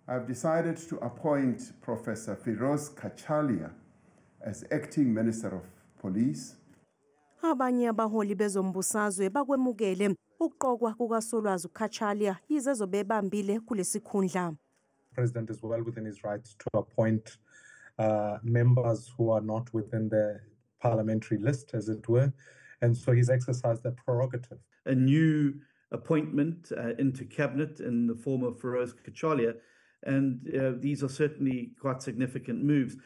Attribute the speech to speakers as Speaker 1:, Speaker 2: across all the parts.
Speaker 1: I've decided to appoint Professor Firoz Kachalia as Acting Minister of Police.
Speaker 2: Abanye abaholi bezombusazwe bakwemukele ukuqokwa kukaSolwazi Kachalia yize zobebambile kulesikhundla.
Speaker 3: President is well within his rights to appoint members who are not within the parliamentary list, as it were, and so he's exercised that prerogative.
Speaker 4: A new appointment into cabinet in the form of Firoz Kachalia, and these are certainly quite significant moves.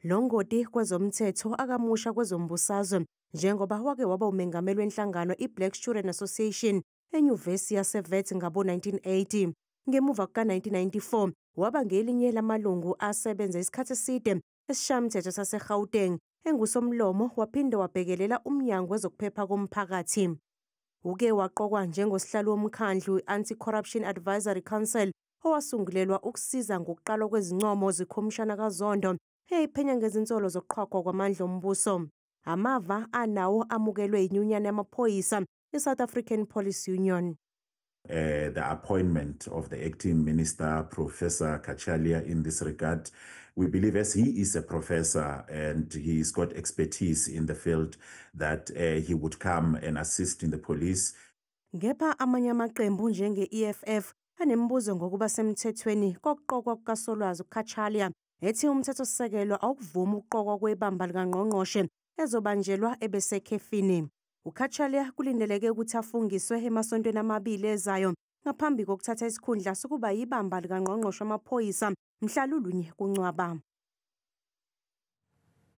Speaker 2: Longoti kwezomthetho akamusha kwezombusazwe njengoba wake waba umengameli wenhlangano iBlack Student Association eNyuvesi yaseWits ngabo-1980. Ngemuva kuka-1994 waba ngelinye lamalungu asebenza isikhathi eside esishayamthetho saseGauteng engusomlomo waphinde wabhekelela umnyango wezokuphepha komphakathi. Uke waqokwa njengosihlalo womkhandlu Anti-Corruption Advisory Council owasungulelwa ukusiza ngokuqalwa kwezincomo zikhomishana kaZondo eyiphenya ngezinsolo zokuqhwagwa kwamandla ombuso. Amava anawo amukelwe inyunyana yamaphoyisa iSouth African Police Union.
Speaker 5: The appointment of the acting minister, Professor Kachalia, in this regard, we believe as he is a professor and he's got expertise in the field that he would come and assist in the police.
Speaker 2: Ngepha amanye amaqembu njenge-EFF anembuzo ngokuba semthethweni kokuqokwa kukaSolwazi Kachalia ethi umthethosisekelo awukuvuma ukuqokwa kwebamba likangqongqoshe ezobanjelwa ebesekhefini. UKachalia kulindeleke ukuthi afungiswe emasontweni amabili ezayo ngaphambi kokuthatha isikhundla sokuba yibamba likangqongqoshe wamaphoyisa mhla lulunye kuNcwaba.